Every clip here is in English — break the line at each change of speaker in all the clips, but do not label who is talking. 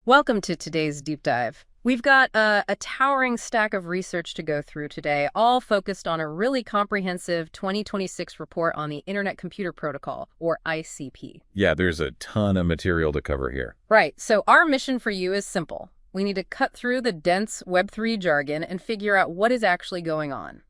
Welcome to today's deep dive. We've got a towering stack of research to go through today, all focused on a really comprehensive 2026 report on the Internet Computer Protocol, or ICP.
Yeah, there's a ton of material to cover here.
Right, so our mission for you is simple. We need to cut through the dense Web3 jargon and figure out what is actually going on.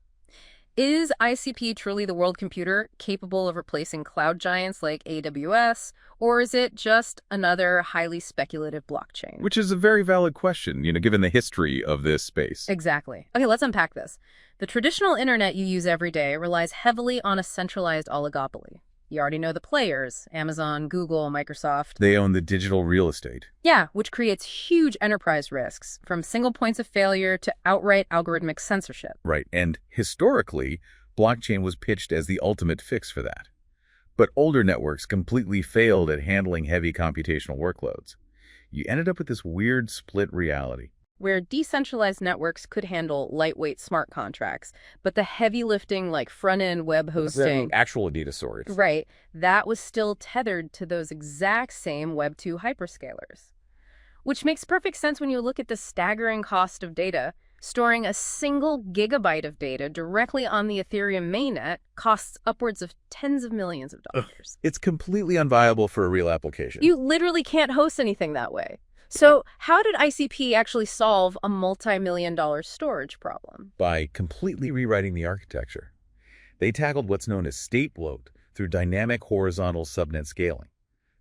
Is ICP truly the world computer capable of replacing cloud giants like AWS, or is it just another highly speculative blockchain?
Which is a very valid question, given the history of this space.
Exactly. Okay, let's unpack this. The traditional internet you use every day relies heavily on a centralized oligopoly. You already know the players: Amazon, Google, Microsoft.
They own the digital real estate.
Yeah, which creates huge enterprise risks, from single points of failure to outright algorithmic censorship.
Right, and historically, blockchain was pitched as the ultimate fix for that. But older networks completely failed at handling heavy computational workloads. You ended up with this weird split reality.
Where decentralized networks could handle lightweight smart contracts, but the heavy lifting like front-end web hosting,
Actual data storage.
right, that was still tethered to those exact same Web 2 hyperscalers. Which makes perfect sense when you look at the staggering cost of data. Storing a single gigabyte of data directly on the Ethereum mainnet costs upwards of tens of millions of dollars.
It's completely unviable for a real application.
You literally can't host anything that way. So how did ICP actually solve a multi-million-dollar storage problem?
By completely rewriting the architecture. They tackled what's known as state bloat through dynamic horizontal subnet scaling.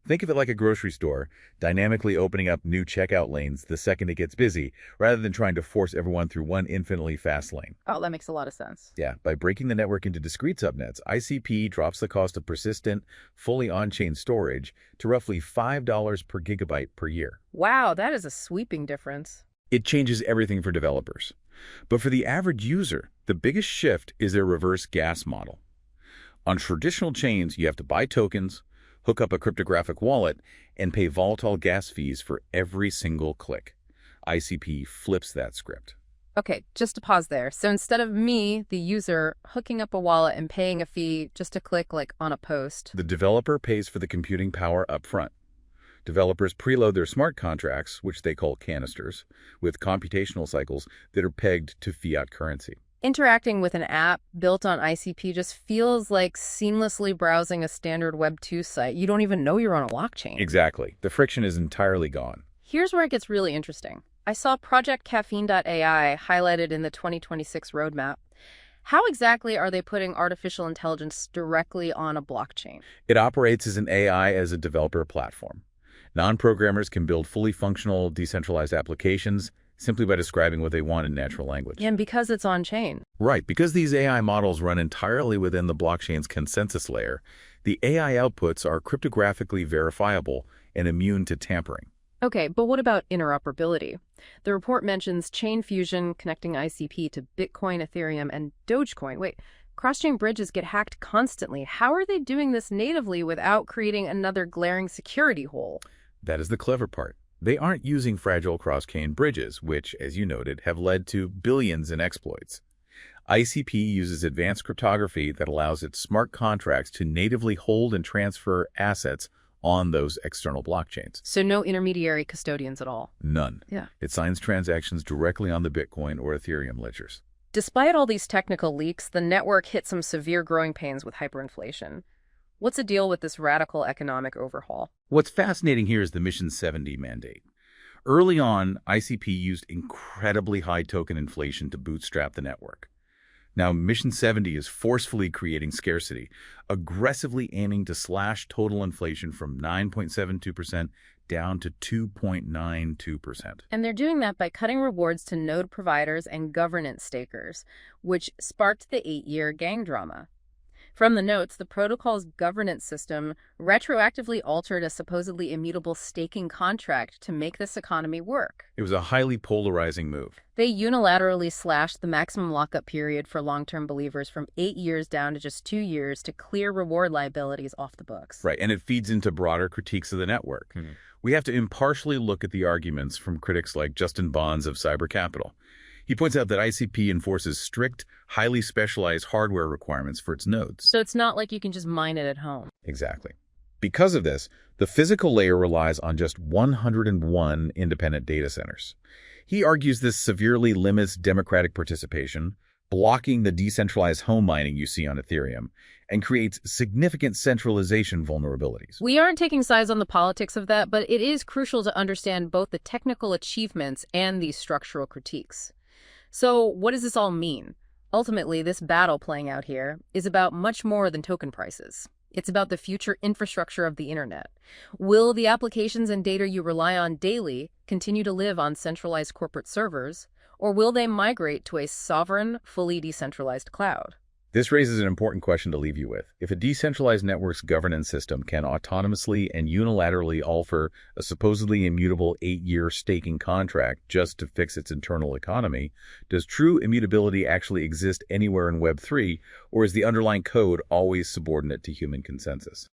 Think of it like a grocery store, dynamically opening up new checkout lanes the second it gets busy, rather than trying to force everyone through one infinitely fast lane.
Oh, that makes a lot of sense.
Yeah, by breaking the network into discrete subnets, ICP drops the cost of persistent, fully on-chain storage to roughly $5 per gigabyte per year.
Wow, that is a sweeping difference.
It changes everything for developers. But for the average user, the biggest shift is their reverse gas model. On traditional chains, you have to buy tokens, hook up a cryptographic wallet, and pay volatile gas fees for every single click. ICP flips that script.
Okay, just to pause there. So instead of me, the user, hooking up a wallet and paying a fee just to click like on a post,
The developer pays for the computing power up front. Developers preload their smart contracts, which they call canisters, with computational cycles that are pegged to fiat currency.
interacting with an app built on ICP just feels like seamlessly browsing a standard Web 2 site. You don't even know you're on a blockchain.
Exactly. The friction is entirely gone.
Here's where it gets really interesting. I saw Project Caffeine.ai highlighted in the 2026 roadmap. How exactly are they putting artificial intelligence directly on a blockchain?
It operates as an AI as a developer platform. Non-programmers can build fully functional, decentralized applications simply by describing what they want in natural language.
And because it's on-chain.
Right, because these AI models run entirely within the blockchain's consensus layer, the AI outputs are cryptographically verifiable and immune to tampering.
Okay, but what about interoperability? The report mentions chain fusion connecting ICP to Bitcoin, Ethereum, and Dogecoin. Wait, cross-chain bridges get hacked constantly. How are they doing this natively without creating another glaring security hole?
That is the clever part. They aren't using fragile cross-chain bridges, which, as you noted, have led to billions in exploits. ICP uses advanced cryptography that allows its smart contracts to natively hold and transfer assets on those external blockchains.
So no intermediary custodians at all.
None.
Yeah.
It signs transactions directly on the Bitcoin or Ethereum ledgers.
Despite all these technical leaks, the network hit some severe growing pains with hyperinflation. What's the deal with this radical economic overhaul?
What's fascinating here is the Mission 70 mandate. Early on, ICP used incredibly high token inflation to bootstrap the network. Now, Mission 70 is forcefully creating scarcity, aggressively aiming to slash total inflation from 9.72% down to 2.92%.
And they're doing that by cutting rewards to node providers and governance stakers, which sparked the 8-year gang drama. From the notes, the protocol's governance system retroactively altered a supposedly immutable staking contract to make this economy work.
It was a highly polarizing move.
They unilaterally slashed the maximum lockup period for long-term believers from 8 years down to just 2 years to clear reward liabilities off the books.
Right, and it feeds into broader critiques of the network. We have to impartially look at the arguments from critics like Justin Bonds of Cyber Capital. He points out that ICP enforces strict, highly specialized hardware requirements for its nodes.
So it's not like you can just mine it at home.
Exactly. Because of this, the physical layer relies on just 101 independent data centers. He argues this severely limits democratic participation, blocking the decentralized home mining you see on Ethereum, and creates significant centralization vulnerabilities.
We aren't taking sides on the politics of that, but it is crucial to understand both the technical achievements and these structural critiques. So what does this all mean? Ultimately, this battle playing out here is about much more than token prices. It's about the future infrastructure of the internet. Will the applications and data you rely on daily continue to live on centralized corporate servers, or will they migrate to a sovereign, fully decentralized cloud?
This raises an important question to leave you with. If a decentralized network's governance system can autonomously and unilaterally alter a supposedly immutable 8-year staking contract just to fix its internal economy, does true immutability actually exist anywhere in Web3, or is the underlying code always subordinate to human consensus?